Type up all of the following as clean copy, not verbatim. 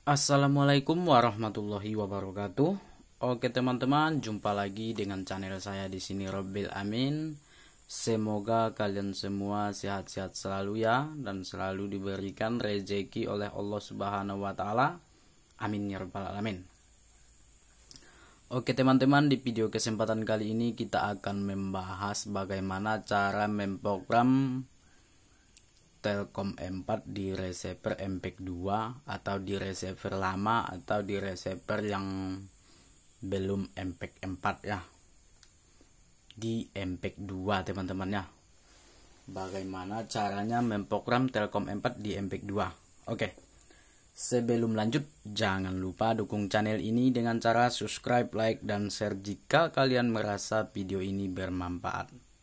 Assalamualaikum warahmatullahi wabarakatuh. Oke teman-teman, jumpa lagi dengan channel saya di sini Robbil Amin. Semoga kalian semua sehat-sehat selalu ya, dan selalu diberikan rezeki oleh Allah Subhanahu wa taala. Amin ya rabbal alamin. Oke teman-teman, di video kesempatan kali ini kita akan membahas bagaimana cara memprogram Telkom 4 di receiver MPEG 2 atau di receiver lama atau di receiver yang belum MPEG 4 ya, di MPEG 2 teman-teman ya. Bagaimana caranya memprogram Telkom 4 di MPEG 2? Oke, sebelum lanjut jangan lupa dukung channel ini dengan cara subscribe, like, dan share jika kalian merasa video ini bermanfaat.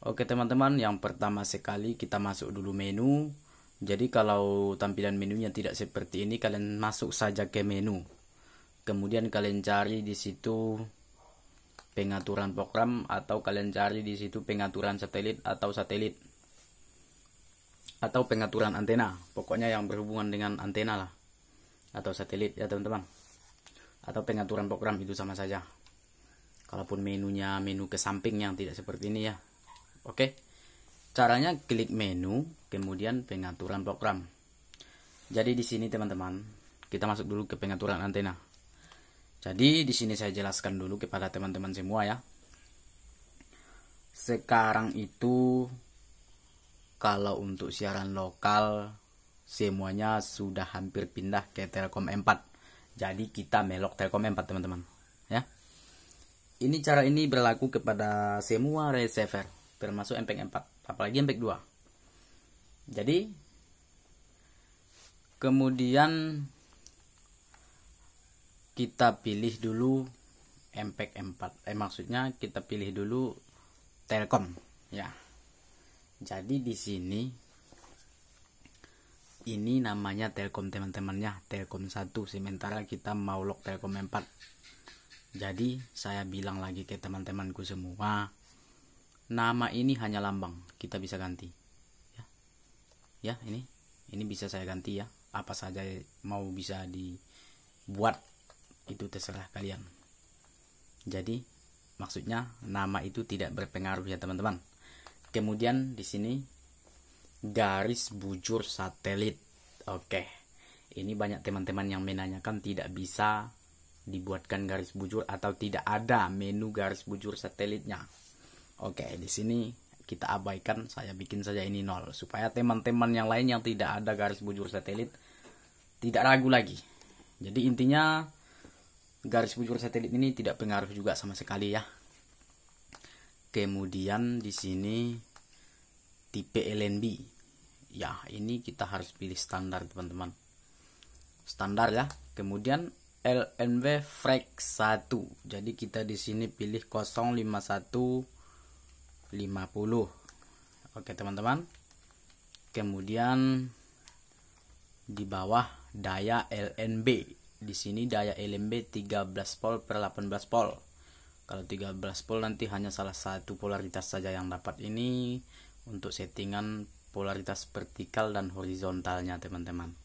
Oke teman-teman, yang pertama sekali kita masuk dulu menu. Jadi kalau tampilan menunya tidak seperti ini, kalian masuk saja ke menu. Kemudian kalian cari di situ pengaturan program, atau kalian cari di situ pengaturan satelit atau pengaturan antena. Pokoknya yang berhubungan dengan antena lah, atau satelit ya teman-teman. Atau pengaturan program, itu sama saja. Kalaupun menunya menu ke samping yang tidak seperti ini ya. Oke, caranya klik menu, kemudian pengaturan program. Jadi di sini teman-teman, kita masuk dulu ke pengaturan antena. Jadi di sini saya jelaskan dulu kepada teman-teman semua ya. Sekarang itu kalau untuk siaran lokal semuanya sudah hampir pindah ke Telkom 4. Jadi kita melok Telkom 4 teman-teman ya. Ini cara ini berlaku kepada semua receiver, termasuk MPEG 4, apalagi MPEG 2. Jadi kemudian kita pilih dulu MPEG 4. Maksudnya kita pilih dulu Telkom ya. Jadi di sini ini namanya Telkom teman-teman ya, Telkom 1, sementara kita mau lock Telkom 4. Jadi saya bilang lagi ke teman-temanku semua, nama ini hanya lambang, kita bisa ganti ya. Ini bisa saya ganti ya, apa saja mau bisa dibuat, itu terserah kalian. Jadi maksudnya nama itu tidak berpengaruh ya teman-teman. Kemudian di sini garis bujur satelit. Oke, ini banyak teman-teman yang menanyakan tidak bisa dibuatkan garis bujur atau tidak ada menu garis bujur satelitnya. Oke, di sini kita abaikan, saya bikin saja ini 0 supaya teman-teman yang lain yang tidak ada garis bujur satelit tidak ragu lagi. Jadi intinya garis bujur satelit ini tidak pengaruh juga sama sekali ya. Kemudian di sini tipe LNB. Ya, ini kita harus pilih standar teman-teman. Standar ya. Kemudian LNB frek 1. Jadi kita di sini pilih 05150. Oke teman-teman. Kemudian di bawah daya LNB. Di sini daya LNB 13 volt per 18 volt. Kalau 13 volt nanti hanya salah satu polaritas saja yang dapat ini untuk settingan polaritas vertikal dan horizontalnya teman-teman.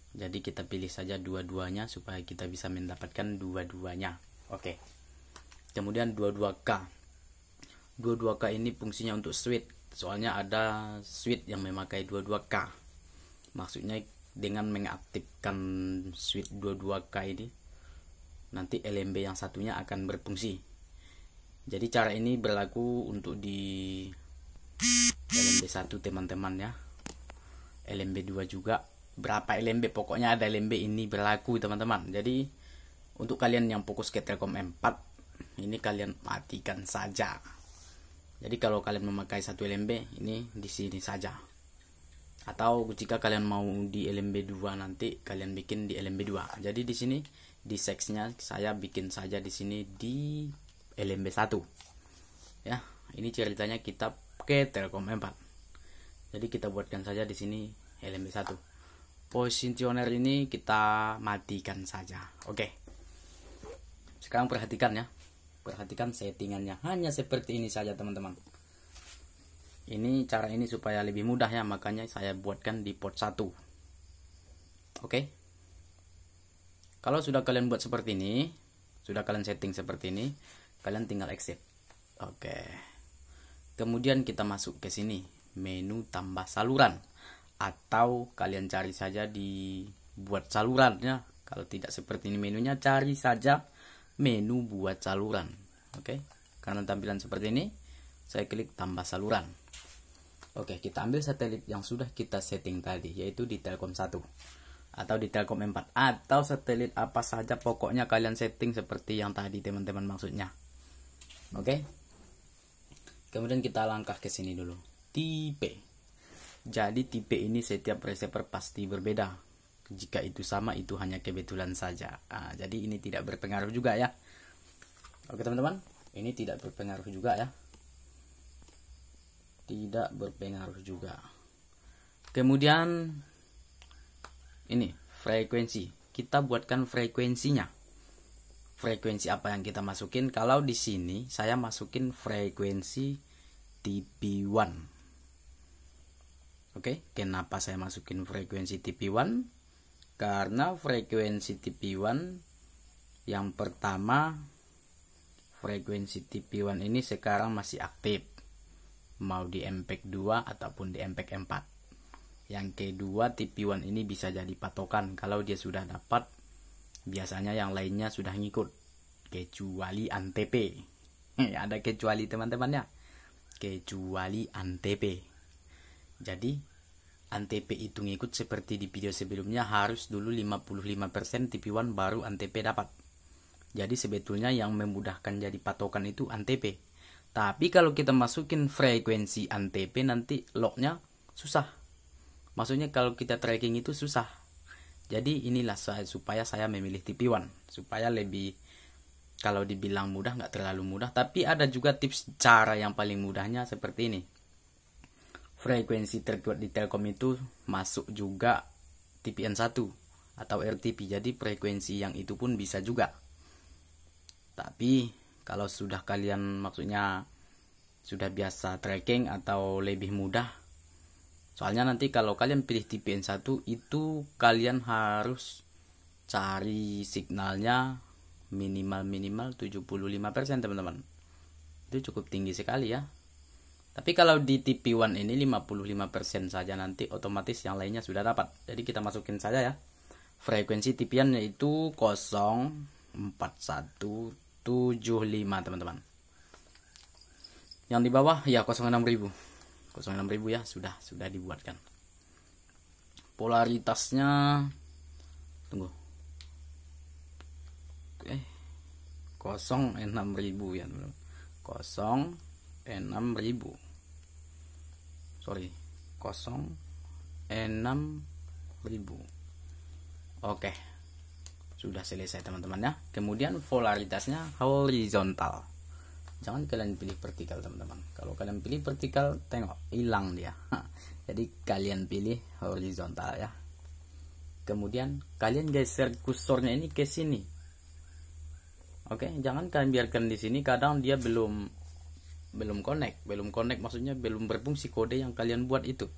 Jadi kita pilih saja dua-duanya supaya kita bisa mendapatkan dua-duanya. Oke. Kemudian 22K. 22K ini fungsinya untuk switch. Soalnya ada switch yang memakai 22K. Maksudnya dengan mengaktifkan switch 22K ini, nanti LNB yang satunya akan berfungsi. Jadi cara ini berlaku untuk di LNB 1 teman-teman ya. LNB 2 juga. Berapa LNB, pokoknya ada LNB ini berlaku teman-teman. Jadi untuk kalian yang fokus ke Telkom 4, ini kalian matikan saja. Jadi kalau kalian memakai satu LNB, ini di sini saja. Atau jika kalian mau di LNB 2 nanti kalian bikin di LNB 2. Jadi di sini di seksnya saya bikin saja di sini di LNB 1. Ya, ini ceritanya kita ke Telkom 4. Jadi kita buatkan saja di sini LNB 1. Posisioner ini kita matikan saja. Oke. Sekarang perhatikan ya. Perhatikan settingannya. Hanya seperti ini saja teman-teman. Ini cara ini supaya lebih mudah ya, makanya saya buatkan di port 1. Oke. Kalau sudah kalian buat seperti ini, sudah kalian setting seperti ini, kalian tinggal exit. Oke. Kemudian kita masuk ke sini, menu tambah saluran, atau kalian cari saja di buat salurannya. Kalau tidak seperti ini menunya, cari saja menu buat saluran. Oke. Karena tampilan seperti ini, saya klik tambah saluran. Oke, kita ambil satelit yang sudah kita setting tadi, yaitu di Telkom 1 atau di Telkom 4 atau satelit apa saja, pokoknya kalian setting seperti yang tadi teman-teman maksudnya. Oke. Kemudian kita langkah ke sini dulu. Tipe. Jadi tipe ini setiap receiver pasti berbeda. Jika itu sama, itu hanya kebetulan saja. Jadi ini tidak berpengaruh juga ya. Oke teman-teman, ini tidak berpengaruh juga ya. Tidak berpengaruh juga. Kemudian ini frekuensi. Kita buatkan frekuensinya. Frekuensi apa yang kita masukin? Kalau di sini saya masukin frekuensi TP1. Oke, kenapa saya masukin frekuensi TP1? Karena frekuensi TP1 yang pertama, frekuensi TP1 ini sekarang masih aktif, mau di MPEG 2 ataupun di MPEG 4. Yang kedua, TP1 ini bisa jadi patokan. Kalau dia sudah dapat, biasanya yang lainnya sudah ngikut, kecuali Antp. Ada kecuali teman-teman ya, kecuali Antp. Jadi Antp itu ngikut seperti di video sebelumnya, harus dulu 55% TP1 baru Antp dapat. Jadi sebetulnya yang memudahkan jadi patokan itu Antp. Tapi kalau kita masukin frekuensi Antp, nanti lognya susah. Maksudnya kalau kita tracking itu susah. Jadi inilah supaya saya memilih TP1, supaya lebih, kalau dibilang mudah nggak terlalu mudah, tapi ada juga tips cara yang paling mudahnya seperti ini. Frekuensi terkuat di Telkom itu masuk juga TPN1 atau RTP, jadi frekuensi yang itu pun bisa juga. Tapi kalau sudah kalian maksudnya sudah biasa tracking atau lebih mudah, soalnya nanti kalau kalian pilih TPN1 itu kalian harus cari signalnya minimal 75% teman-teman. Itu cukup tinggi sekali ya. Tapi kalau di TP1 ini 55% saja, nanti otomatis yang lainnya sudah dapat. Jadi kita masukin saja ya. Frekuensi TP1 yaitu 04175 teman-teman. Yang di bawah ya 06000. 06000 ya, sudah dibuatkan. Polaritasnya tunggu. 06000 ya teman-teman. 06000. Sorry, 06000. Oke, sudah selesai teman-teman ya. Kemudian polaritasnya horizontal, jangan kalian pilih vertikal teman-teman. Kalau kalian pilih vertikal, tengok hilang dia. Jadi kalian pilih horizontal ya. Kemudian kalian geser kursornya ini ke sini. Oke, jangan kalian biarkan di sini, kadang dia belum connect maksudnya belum berfungsi kode yang kalian buat itu.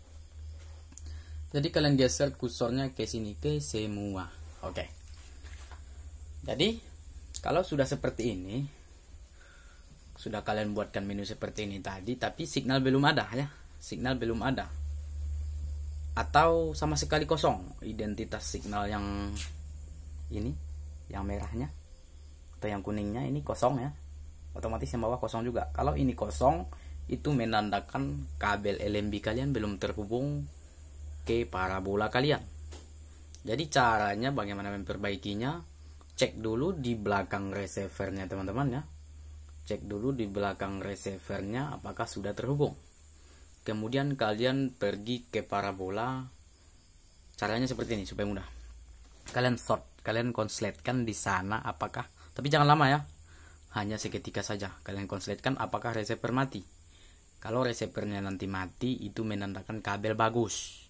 Jadi kalian geser kursornya ke sini, ke semua. Oke. Jadi kalau sudah seperti ini, sudah kalian buatkan menu seperti ini tadi, tapi signal belum ada ya, signal belum ada atau sama sekali kosong identitas signal yang ini, yang merahnya atau yang kuningnya ini kosong ya, otomatis yang bawah kosong juga. Kalau ini kosong, itu menandakan kabel LNB kalian belum terhubung ke parabola kalian. Jadi caranya bagaimana memperbaikinya, cek dulu di belakang receivernya teman-teman ya, cek dulu di belakang receivernya apakah sudah terhubung. Kemudian kalian pergi ke parabola. Caranya seperti ini supaya mudah. Kalian kalian konsletkan di sana apakah, tapi jangan lama ya, hanya seketika saja. Kalian konsletkan apakah receiver mati. Kalau receivernya nanti mati, itu menandakan kabel bagus.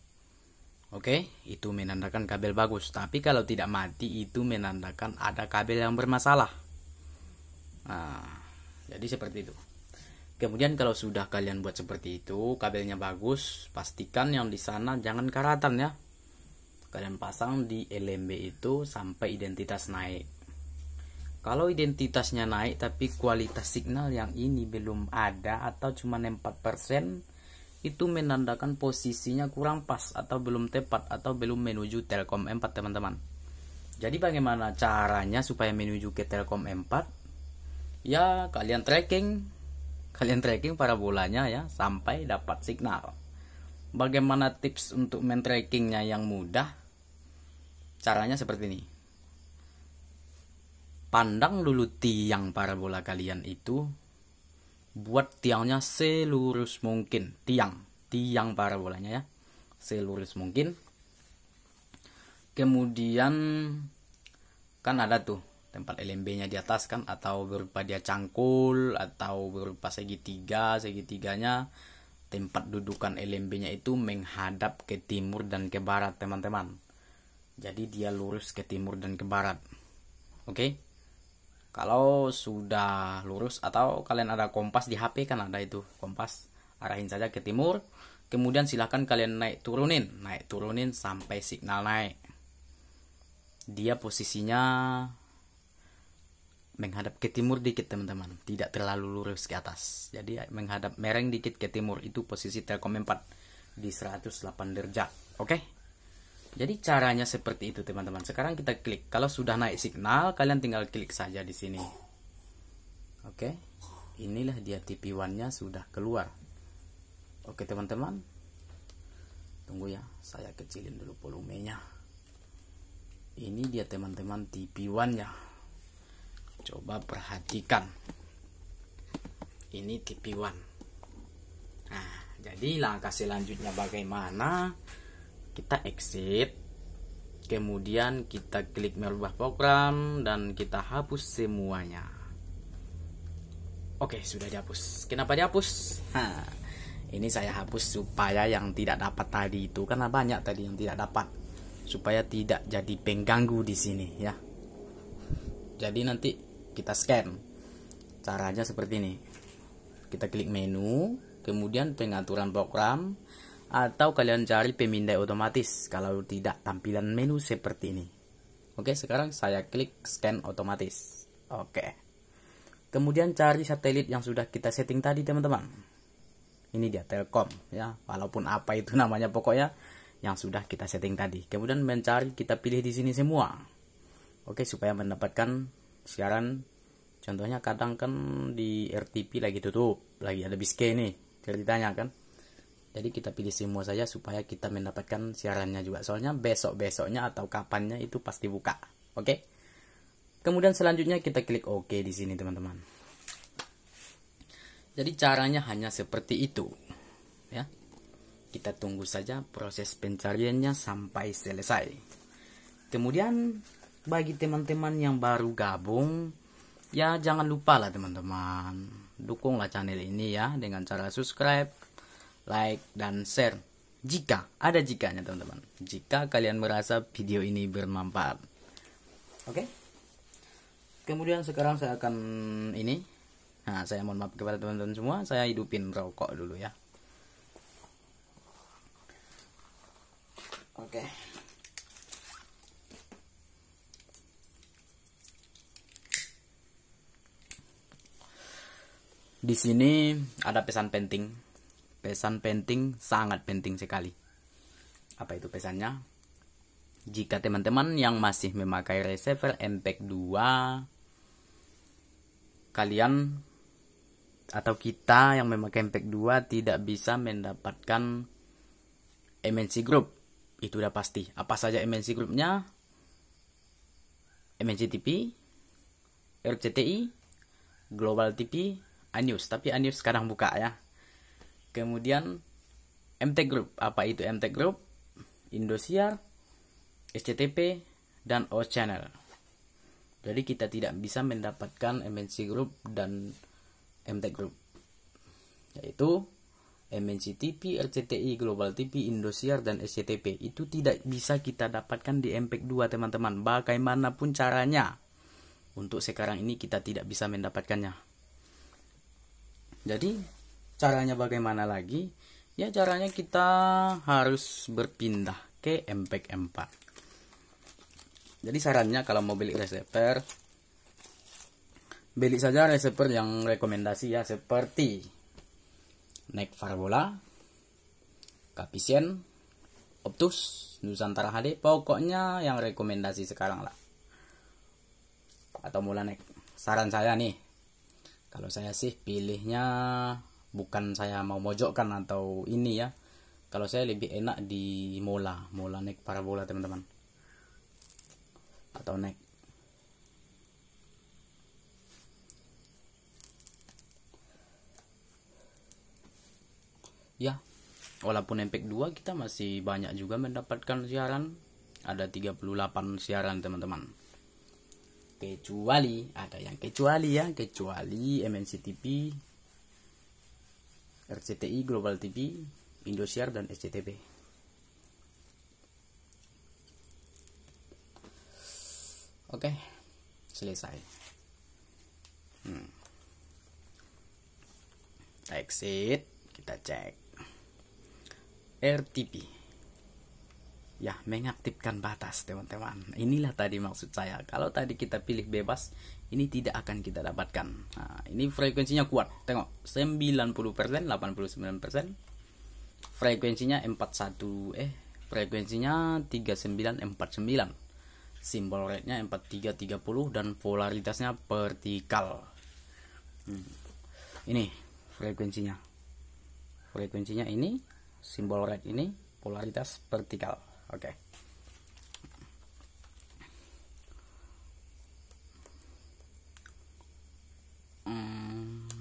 Oke, itu menandakan kabel bagus. Tapi kalau tidak mati, itu menandakan ada kabel yang bermasalah. Nah, jadi seperti itu. Kemudian kalau sudah kalian buat seperti itu, kabelnya bagus, pastikan yang di sana jangan karatan ya. kalian pasang di LMB itu sampai identitas naik. Kalau identitasnya naik tapi kualitas signal yang ini belum ada atau cuma 4%, itu menandakan posisinya kurang pas atau belum tepat atau belum menuju Telkom 4 teman-teman. Jadi bagaimana caranya supaya menuju ke Telkom 4? Ya kalian tracking parabolanya ya sampai dapat signal. Bagaimana tips untuk men-trackingnya yang mudah? Caranya seperti ini. Pandang dulu tiang parabola kalian itu, buat tiangnya selurus mungkin, tiang parabolanya ya, selurus mungkin. Kemudian kan ada tuh tempat LMB-nya di atas kan, atau berupa dia cangkul atau berupa segitiganya tempat dudukan LMB-nya itu menghadap ke timur dan ke barat teman-teman. Jadi dia lurus ke timur dan ke barat. Oke. Kalau sudah lurus atau kalian ada kompas di HP kan ada itu kompas, arahin saja ke timur. Kemudian silahkan kalian naik turunin sampai signal naik. Dia posisinya menghadap ke timur dikit teman-teman, tidak terlalu lurus ke atas. Jadi menghadap mereng dikit ke timur, itu posisi Telkom 4 di 108 derajat. Oke. Jadi caranya seperti itu teman-teman. Sekarang kita klik. Kalau sudah naik signal, kalian tinggal klik saja di sini. Oke. Inilah dia TP1-nya sudah keluar. Oke teman-teman. Tunggu ya, saya kecilin dulu volumenya. Ini dia teman-teman TP1-nya. Coba perhatikan. Ini TP1. Nah, jadi langkah selanjutnya bagaimana? Kita exit, kemudian kita klik merubah program dan kita hapus semuanya. Oke, sudah dihapus. Kenapa dihapus? Ini saya hapus supaya yang tidak dapat tadi itu, karena banyak tadi yang tidak dapat, supaya tidak jadi pengganggu di sini ya. Jadi nanti kita scan. Caranya seperti ini. Kita klik menu, kemudian pengaturan program, atau kalian cari pemindai otomatis kalau tidak tampilan menu seperti ini. Oke, sekarang saya klik scan otomatis. Oke. Kemudian cari satelit yang sudah kita setting tadi teman-teman. Ini dia Telkom ya, walaupun apa itu namanya pokoknya yang sudah kita setting tadi. Kemudian mencari, kita pilih di sini semua. Oke, supaya mendapatkan siaran. Contohnya kadang kan di RTP lagi tutup, lagi ada biske nih ceritanya kan. Jadi kita pilih semua saja supaya kita mendapatkan siarannya juga. Soalnya besok-besoknya atau kapannya itu pasti buka. Oke. Kemudian selanjutnya kita klik OK di sini teman-teman. Jadi caranya hanya seperti itu. Ya. Kita tunggu saja proses pencariannya sampai selesai. Kemudian bagi teman-teman yang baru gabung, ya jangan lupa lah teman-teman, dukunglah channel ini ya dengan cara subscribe, like, dan share jika ada jikanya teman-teman, jika kalian merasa video ini bermanfaat. Oke. Kemudian sekarang saya akan saya mohon maaf kepada teman-teman semua, saya hidupin rokok dulu ya. Oke. Di sini ada pesan penting. Pesan penting, sangat penting sekali. Apa itu pesannya? Jika teman-teman yang masih memakai receiver MPEG 2, kalian atau kita yang memakai MPEG 2 tidak bisa mendapatkan MNC Group. Itu udah pasti. Apa saja MNC Groupnya? MNC TV, RCTI, Global TV, Anius. Tapi Anius sekarang buka ya. Kemudian MTech Group. Apa itu MTech Group? Indosiar, SCTP, dan O Channel. Jadi kita tidak bisa mendapatkan MNC Group dan MTech Group, yaitu MNC TV, RCTI, Global TV, Indosiar, dan SCTP. Itu tidak bisa kita dapatkan di MPEG 2 teman-teman. Bagaimanapun caranya, untuk sekarang ini kita tidak bisa mendapatkannya. Jadi caranya bagaimana lagi? Ya caranya kita harus berpindah ke MPEG 4. Jadi sarannya kalau mau beli receiver, beli saja receiver yang rekomendasi ya, seperti NEC Parabola, Capisen, Optus, Nusantara HD, pokoknya yang rekomendasi sekarang lah. Atau Mulanek. Saran saya nih, kalau saya sih pilihnya, bukan saya mau mojokkan atau ini ya, kalau saya lebih enak di Mola NEC Parabola teman-teman, atau NEC. Ya, walaupun MPEG 2 kita masih banyak juga mendapatkan siaran, ada 38 siaran teman-teman. Kecuali MNC TV, RCTI, Global TV, Indosiar, dan SCTV. Oke, selesai. Exit, kita cek RTP. Ya, mengaktifkan batas teman-teman. Inilah tadi maksud saya. Kalau tadi kita pilih bebas, ini tidak akan kita dapatkan. Nah, ini frekuensinya kuat. Tengok, 90%, 89%. Frekuensinya 41, frekuensinya 3949. Simbol rate-nya 4330 dan polaritasnya vertikal. Ini frekuensinya. Frekuensinya ini, simbol rate ini, polaritas vertikal. Oke.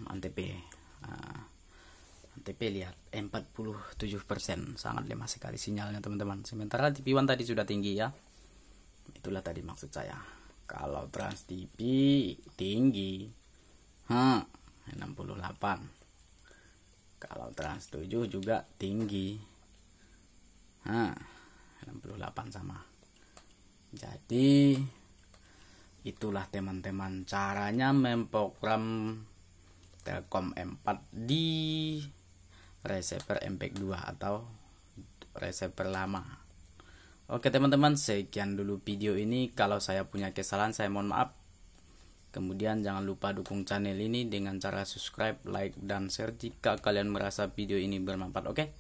Antp. Antp lihat 47%, sangat lemah sekali sinyalnya teman-teman. Sementara TV One tadi sudah tinggi ya. Itulah tadi maksud saya. Kalau Trans TV tinggi 68. Kalau Trans 7 juga tinggi 68 sama. Jadi itulah teman-teman caranya memprogram Telkom M4 di receiver MPEG 2 atau receiver lama. Oke teman-teman, sekian dulu video ini. Kalau saya punya kesalahan, saya mohon maaf. Kemudian jangan lupa dukung channel ini dengan cara subscribe, like, dan share jika kalian merasa video ini bermanfaat. Oke,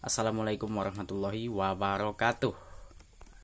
assalamualaikum warahmatullahi wabarakatuh.